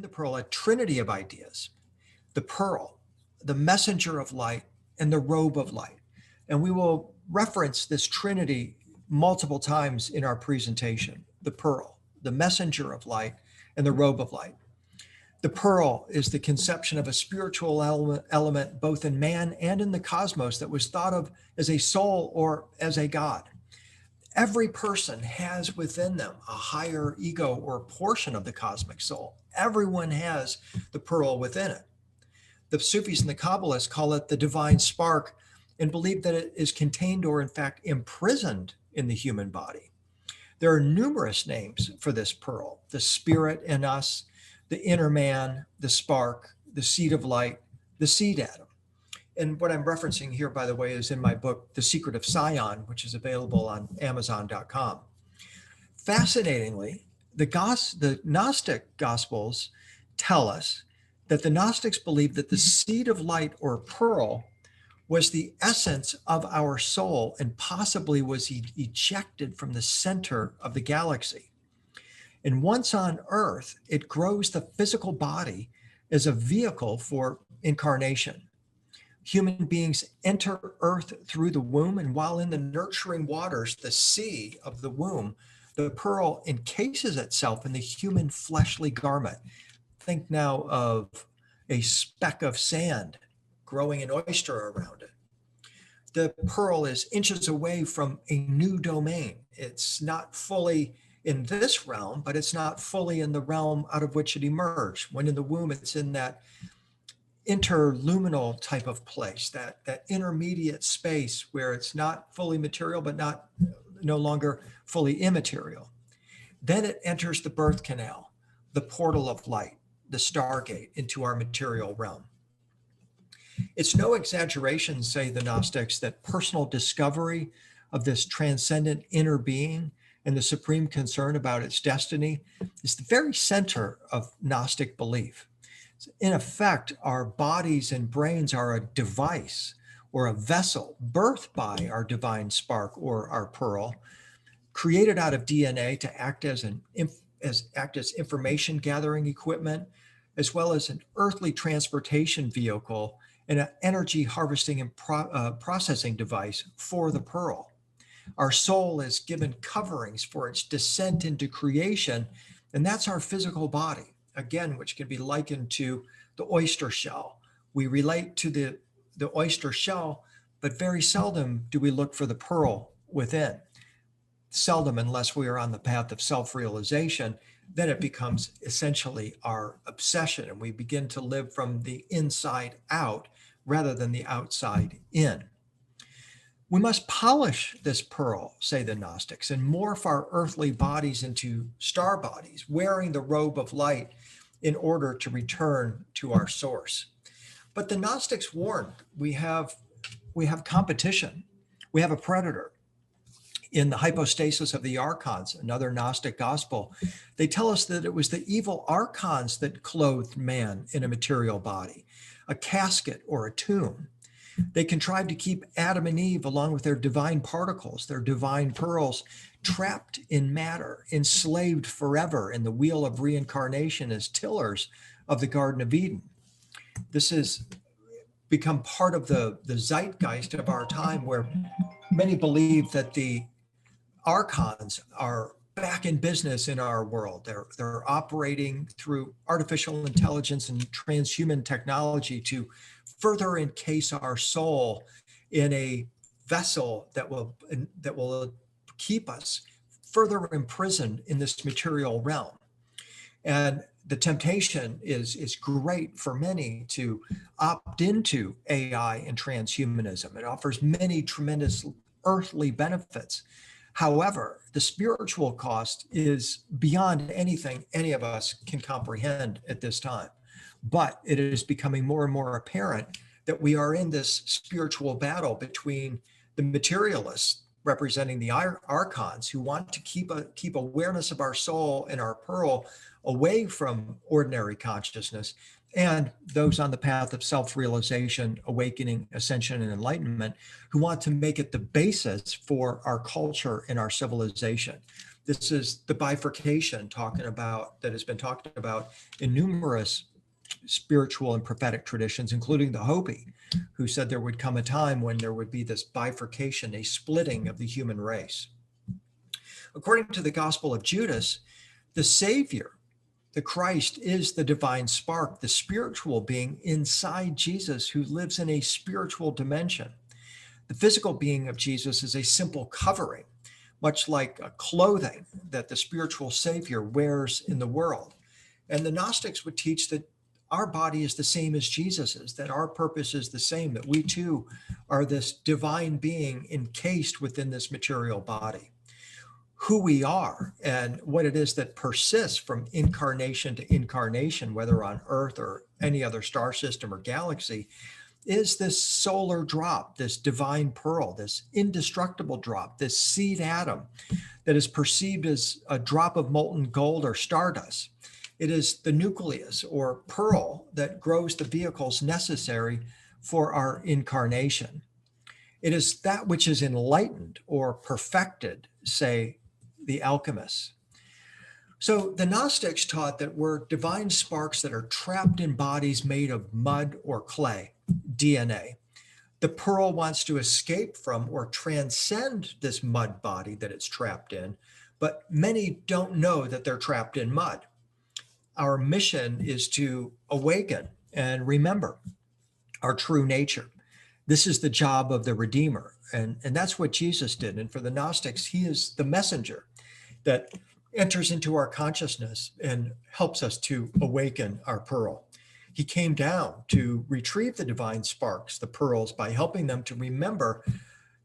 the pearl a trinity of ideas: the pearl, the messenger of light, and the robe of light. And we will reference this trinity multiple times in our presentation: the pearl, the messenger of light, and the robe of light. The pearl is the conception of a spiritual element both in man and in the cosmos that was thought of as a soul or as a god. Every person has within them a higher ego or portion of the cosmic soul. Everyone has the pearl within it. The Sufis and the Kabbalists call it the divine spark and believe that it is contained or in fact imprisoned in the human body. There are numerous names for this pearl: the spirit in us, the inner man, the spark, the seed of light, the seed atom. And what I'm referencing here, by the way, is in my book, The Secret of Scion, which is available on Amazon.com. Fascinatingly, the Gnostic Gospels tell us that the Gnostics believed that the seed of light, or pearl, was the essence of our soul and possibly was ejected from the center of the galaxy. And once on Earth, it grows the physical body as a vehicle for incarnation. Human beings enter Earth through the womb, and while in the nurturing waters, the sea of the womb, the pearl encases itself in the human fleshly garment. Think now of a speck of sand growing an oyster around it. The pearl is inches away from a new domain. It's not fully in this realm, but it's not fully in the realm out of which it emerged. When in the womb, it's in that interluminal type of place, that intermediate space where it's not fully material, but no longer fully immaterial. Then it enters the birth canal, the portal of light, the stargate into our material realm. It's no exaggeration, say the Gnostics, that personal discovery of this transcendent inner being and the supreme concern about its destiny is the very center of Gnostic belief. In effect, our bodies and brains are a device or a vessel birthed by our divine spark or our pearl, created out of DNA to act as information gathering equipment, as well as an earthly transportation vehicle and an energy harvesting and processing device for the pearl. Our soul is given coverings for its descent into creation, and that's our physical body, again, which can be likened to the oyster shell. We relate to the oyster shell, but very seldom do we look for the pearl within. Seldom, unless we are on the path of self-realization, then it becomes essentially our obsession, and we begin to live from the inside out rather than the outside in. We must polish this pearl, say the Gnostics, and morph our earthly bodies into star bodies, wearing the robe of light in order to return to our source. But the Gnostics warn, we have competition. We have a predator. In the hypostasis of the archons, another Gnostic gospel, they tell us that it was the evil archons that clothed man in a material body, a casket or a tomb. They contrived to keep Adam and Eve, along with their divine particles, their divine pearls, trapped in matter, enslaved forever in the wheel of reincarnation as tillers of the Garden of Eden. This has become part of the zeitgeist of our time, where many believe that the archons are back in business in our world. They're operating through artificial intelligence and transhuman technology to further encase our soul in a vessel that will keep us further imprisoned in this material realm. And the temptation is great for many to opt into AI and transhumanism. It offers many tremendous earthly benefits. However, the spiritual cost is beyond anything any of us can comprehend at this time. But it is becoming more and more apparent that we are in this spiritual battle between the materialists, representing the archons, who want to keep awareness of our soul and our pearl away from ordinary consciousness, and those on the path of self-realization, awakening, ascension, and enlightenment, who want to make it the basis for our culture and our civilization. This is the bifurcation that has been talked about in numerous spiritual and prophetic traditions, including the Hopi, who said there would come a time when there would be this bifurcation, a splitting of the human race. According to the Gospel of Judas, the Savior, the Christ, is the divine spark, the spiritual being inside Jesus who lives in a spiritual dimension. The physical being of Jesus is a simple covering, much like a clothing that the spiritual Savior wears in the world. And the Gnostics would teach that our body is the same as Jesus's, that our purpose is the same, that we too are this divine being encased within this material body. Who we are and what it is that persists from incarnation to incarnation, whether on Earth or any other star system or galaxy, is this solar drop, this divine pearl, this indestructible drop, this seed atom that is perceived as a drop of molten gold or stardust. It is the nucleus or pearl that grows the vehicles necessary for our incarnation. It is that which is enlightened or perfected, say the alchemists. So the Gnostics taught that we're divine sparks that are trapped in bodies made of mud or clay, DNA. The pearl wants to escape from or transcend this mud body that it's trapped in, but many don't know that they're trapped in mud. Our mission is to awaken and remember our true nature. This is the job of the Redeemer, and that's what Jesus did. And for the Gnostics, he is the messenger that enters into our consciousness and helps us to awaken our pearl. He came down to retrieve the divine sparks, the pearls, by helping them to remember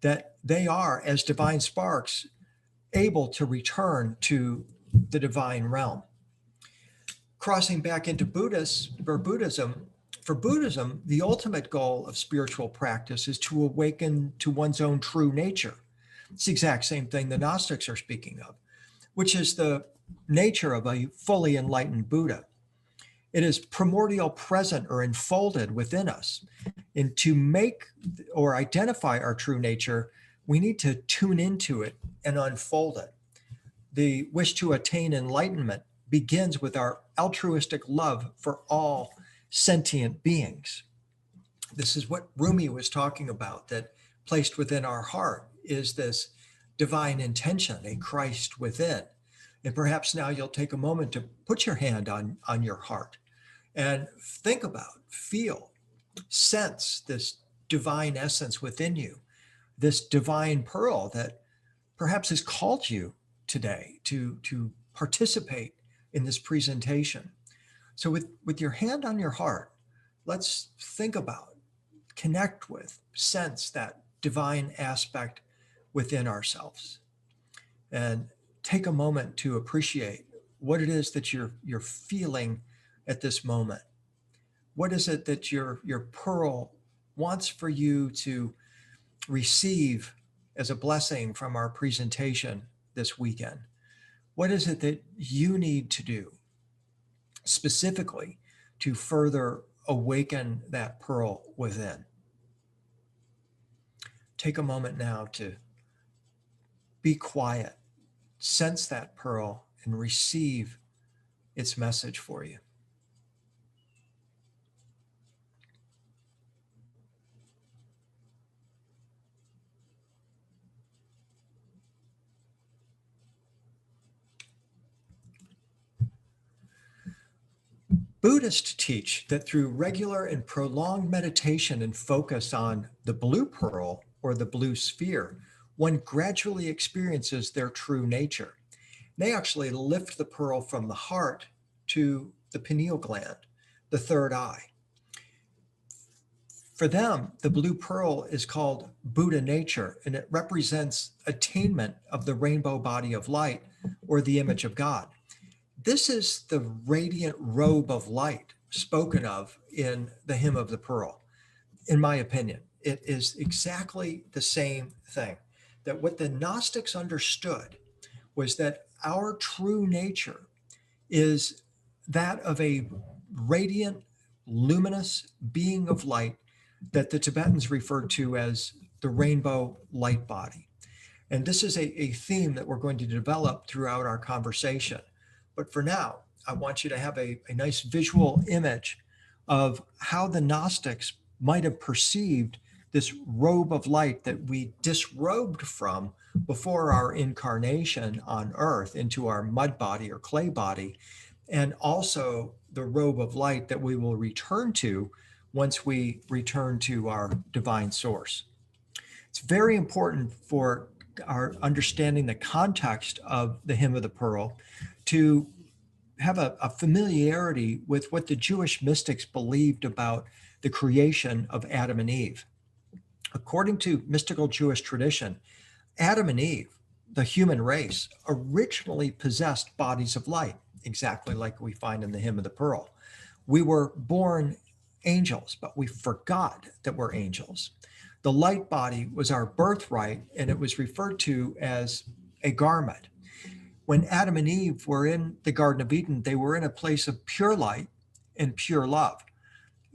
that they are, as divine sparks, able to return to the divine realm. Crossing back into Buddhism, the ultimate goal of spiritual practice is to awaken to one's own true nature. It's the exact same thing the Gnostics are speaking of, which is the nature of a fully enlightened Buddha. It is primordial present or enfolded within us. And to make or identify our true nature, we need to tune into it and unfold it. The wish to attain enlightenment begins with our altruistic love for all sentient beings. This is what Rumi was talking about, that placed within our heart is this divine intention, a Christ within. And perhaps now you'll take a moment to put your hand on your heart and think about, feel, sense this divine essence within you, this divine pearl that perhaps has called you today to participate in this presentation. So with your hand on your heart, let's think about, connect with, sense that divine aspect within ourselves. And take a moment to appreciate what it is that you're feeling at this moment. What is it that your pearl wants for you to receive as a blessing from our presentation this weekend? What is it that you need to do specifically to further awaken that pearl within? Take a moment now to be quiet, sense that pearl, and receive its message for you. Buddhists teach that through regular and prolonged meditation and focus on the blue pearl or the blue sphere, one gradually experiences their true nature. They actually lift the pearl from the heart to the pineal gland, the third eye. For them, the blue pearl is called Buddha nature, and it represents attainment of the rainbow body of light or the image of God. This is the radiant robe of light spoken of in the Hymn of the Pearl. In my opinion, it is exactly the same thing. That what the Gnostics understood was that our true nature is that of a radiant, luminous being of light that the Tibetans referred to as the rainbow light body. And this is a theme that we're going to develop throughout our conversation. But for now, I want you to have a nice visual image of how the Gnostics might have perceived this robe of light that we disrobed from before our incarnation on earth into our mud body or clay body, and also the robe of light that we will return to once we return to our divine source. It's very important for our understanding the context of the Hymn of the Pearl to have a familiarity with what the Jewish mystics believed about the creation of Adam and Eve. According to mystical Jewish tradition, Adam and Eve, the human race, originally possessed bodies of light, exactly like we find in the Hymn of the Pearl. We were born angels, but we forgot that we're angels. The light body was our birthright, and it was referred to as a garment. When Adam and Eve were in the Garden of Eden, they were in a place of pure light and pure love.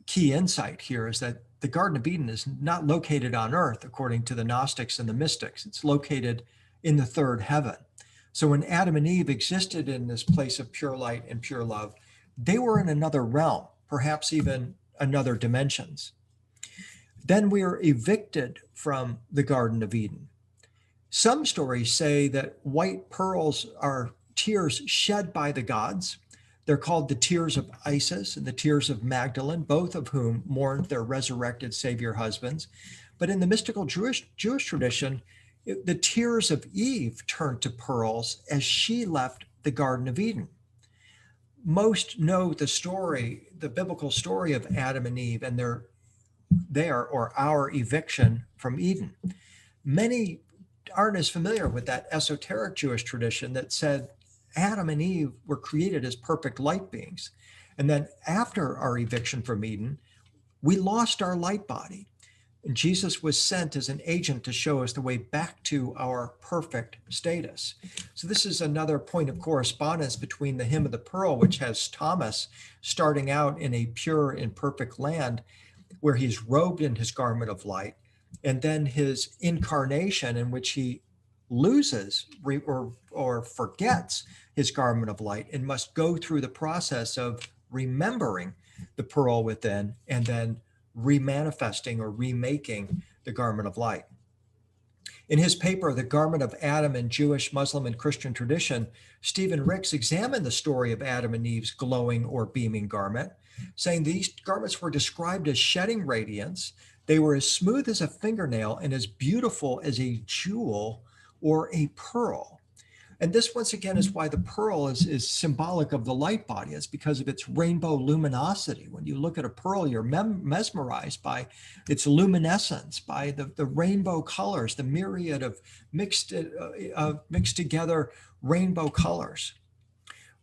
Key insight here is that the Garden of Eden is not located on earth, according to the Gnostics and the mystics. It's located in the third heaven. So when Adam and Eve existed in this place of pure light and pure love, they were in another realm, perhaps even another dimensions. Then we are evicted from the Garden of Eden. Some stories say that white pearls are tears shed by the gods. They're called the tears of Isis and the tears of Magdalene, both of whom mourned their resurrected Savior husbands. But in the mystical Jewish tradition, the tears of Eve turned to pearls as she left the Garden of Eden. Most know the story, the biblical story of Adam and Eve and our eviction from Eden. Many aren't as familiar with that esoteric Jewish tradition that said Adam and Eve were created as perfect light beings. And then after our eviction from Eden, we lost our light body. And Jesus was sent as an agent to show us the way back to our perfect status. So this is another point of correspondence between the Hymn of the Pearl, which has Thomas starting out in a pure and perfect land where he's robed in his garment of light, and then his incarnation in which he loses or forgets his garment of light and must go through the process of remembering the pearl within and then remanifesting or remaking the garment of light. In his paper, The Garment of Adam in Jewish, Muslim, and Christian Tradition, Stephen Ricks examined the story of Adam and Eve's glowing or beaming garment, saying these garments were described as shedding radiance. They were as smooth as a fingernail and as beautiful as a jewel or a pearl. And this, once again, is why the pearl is symbolic of the light body. It's because of its rainbow luminosity. When you look at a pearl, you're mesmerized by its luminescence, by the rainbow colors, the myriad of mixed together rainbow colors.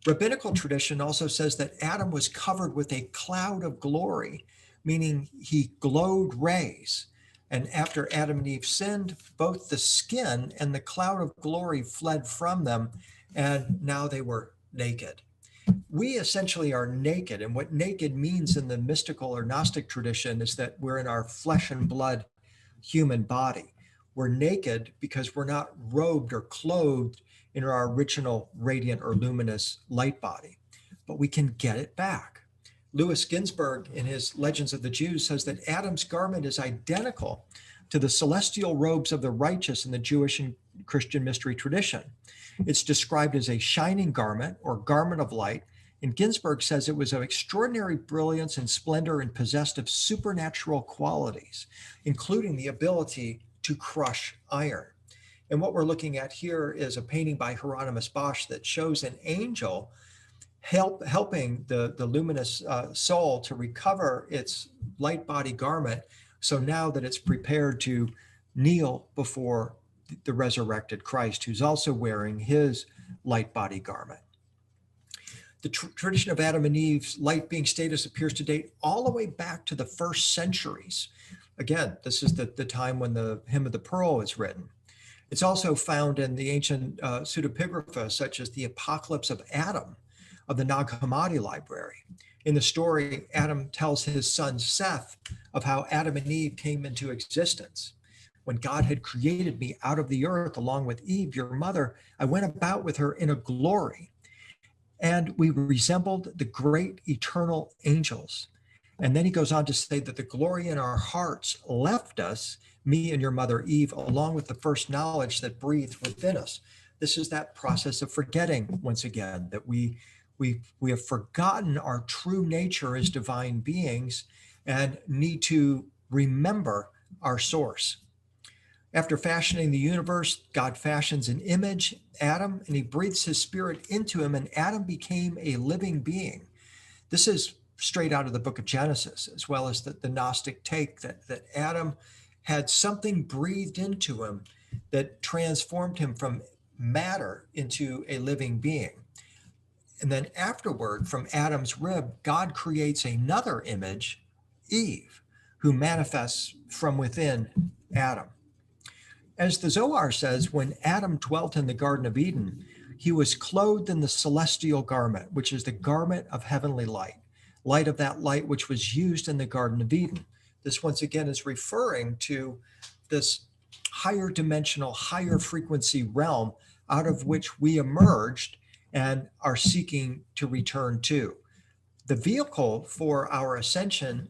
Rabbinical tradition also says that Adam was covered with a cloud of glory, meaning he glowed rays. And after Adam and Eve sinned, both the skin and the cloud of glory fled from them, and now they were naked. We essentially are naked, and what naked means in the mystical or Gnostic tradition is that we're in our flesh and blood human body. We're naked because we're not robed or clothed in our original radiant or luminous light body, but we can get it back. Louis Ginsburg, in his Legends of the Jews, says that Adam's garment is identical to the celestial robes of the righteous in the Jewish and Christian mystery tradition. It's described as a shining garment or garment of light, and Ginsburg says it was of extraordinary brilliance and splendor and possessed of supernatural qualities, including the ability to crush iron. And what we're looking at here is a painting by Hieronymus Bosch that shows an angel helping the luminous soul to recover its light body garment, so now that it's prepared to kneel before the resurrected Christ, who's also wearing his light body garment. The tradition of Adam and Eve's light being status appears to date all the way back to the first centuries. Again, this is the time when the Hymn of the Pearl is written. It's also found in the ancient pseudepigrapha, such as the Apocalypse of Adam of the Nag Hammadi library. In the story, Adam tells his son Seth of how Adam and Eve came into existence. When God had created me out of the earth along with Eve, your mother, I went about with her in a glory, and we resembled the great eternal angels. And then he goes on to say that the glory in our hearts left us, me and your mother Eve, along with the first knowledge that breathed within us. This is that process of forgetting once again, that we have forgotten our true nature as divine beings and need to remember our source. After fashioning the universe, God fashions an image, Adam, and he breathes his spirit into him, and Adam became a living being. This is straight out of the book of Genesis, as well as the Gnostic take that Adam had something breathed into him that transformed him from matter into a living being. And then afterward, from Adam's rib, God creates another image, Eve, who manifests from within Adam. As the Zohar says, when Adam dwelt in the Garden of Eden, he was clothed in the celestial garment, which is the garment of heavenly light, light of that light which was used in the Garden of Eden. This once again is referring to this higher dimensional, higher frequency realm out of which we emerged and are seeking to return to. The vehicle for our ascension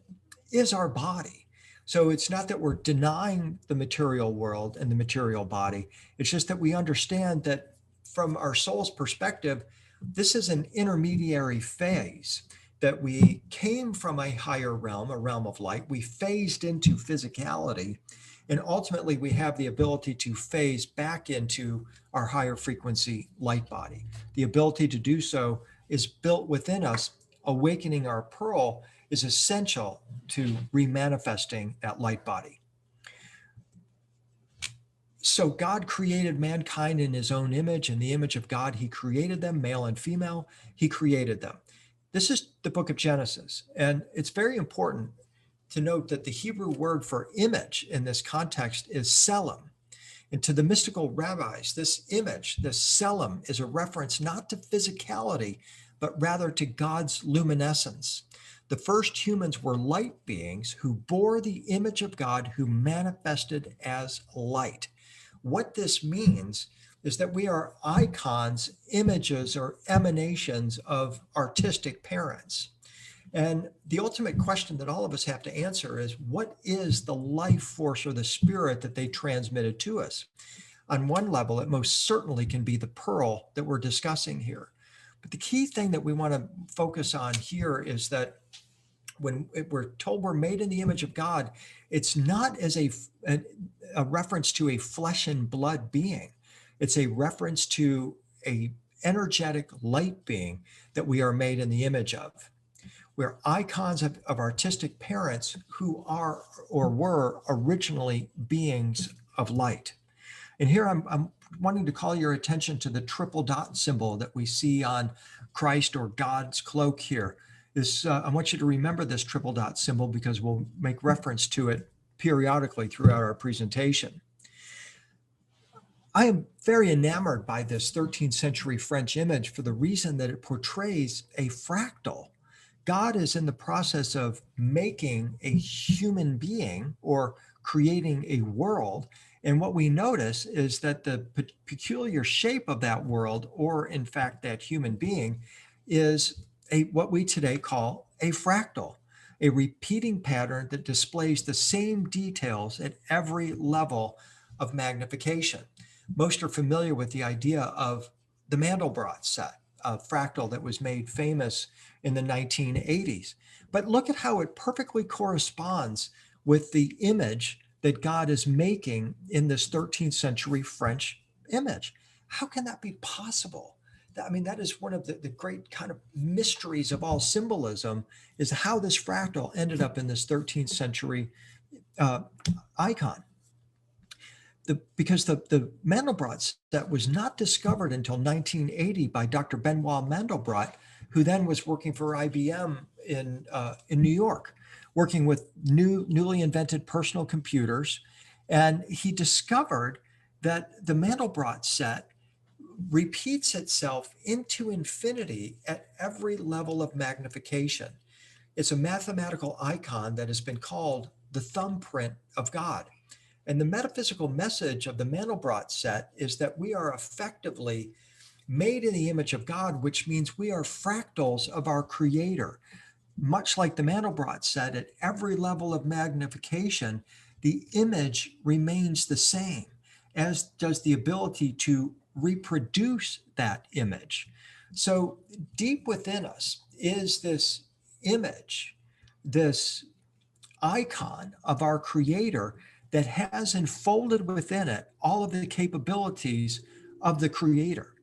is our body. So it's not that we're denying the material world and the material body. It's just that we understand that from our soul's perspective, this is an intermediary phase, that we came from a higher realm, a realm of light. We phased into physicality, and ultimately we have the ability to phase back into our higher frequency light body. The ability to do so is built within us. Awakening our pearl is essential to remanifesting that light body. So God created mankind in his own image. In the image of God, he created them, male and female. He created them. This is the book of Genesis. And it's very important to note that the Hebrew word for image in this context is selim. And to the mystical rabbis, this image, this selim, is a reference not to physicality, but rather to God's luminescence. The first humans were light beings who bore the image of God, who manifested as light. What this means is that we are icons, images, or emanations of artistic parents. And the ultimate question that all of us have to answer is, what is the life force or the spirit that they transmitted to us? On one level, it most certainly can be the pearl that we're discussing here. But the key thing that we want to focus on here is that when we're told we're made in the image of God, it's not as a reference to a flesh and blood being. It's a reference to a energetic light being that we are made in the image of. We're icons of artistic parents who are or were originally beings of light. And here I'm wanting to call your attention to the triple dot symbol that we see on Christ or God's cloak here. I want you to remember this triple dot symbol because we'll make reference to it periodically throughout our presentation. I am very enamored by this 13th century French image for the reason that it portrays a fractal. God is in the process of making a human being or creating a world. And what we notice is that the peculiar shape of that world, or in fact that human being, is what we today call a fractal, a repeating pattern that displays the same details at every level of magnification. Most are familiar with the idea of the Mandelbrot set, a fractal that was made famous in the 1980s. But look at how it perfectly corresponds with the image that God is making in this 13th century French image. How can that be possible? I mean, that is one of the great kind of mysteries of all symbolism, is how this fractal ended up in this 13th century icon. Because the Mandelbrot set was not discovered until 1980 by Dr. Benoit Mandelbrot, who then was working for IBM in New York, working with newly invented personal computers. And he discovered that the Mandelbrot set repeats itself into infinity at every level of magnification. It's a mathematical icon that has been called the thumbprint of God. And the metaphysical message of the Mandelbrot set is that we are effectively made in the image of God, which means we are fractals of our Creator. Much like the Mandelbrot said, at every level of magnification, the image remains the same, as does the ability to reproduce that image. So deep within us is this image, this icon of our Creator that has enfolded within it all of the capabilities of the Creator.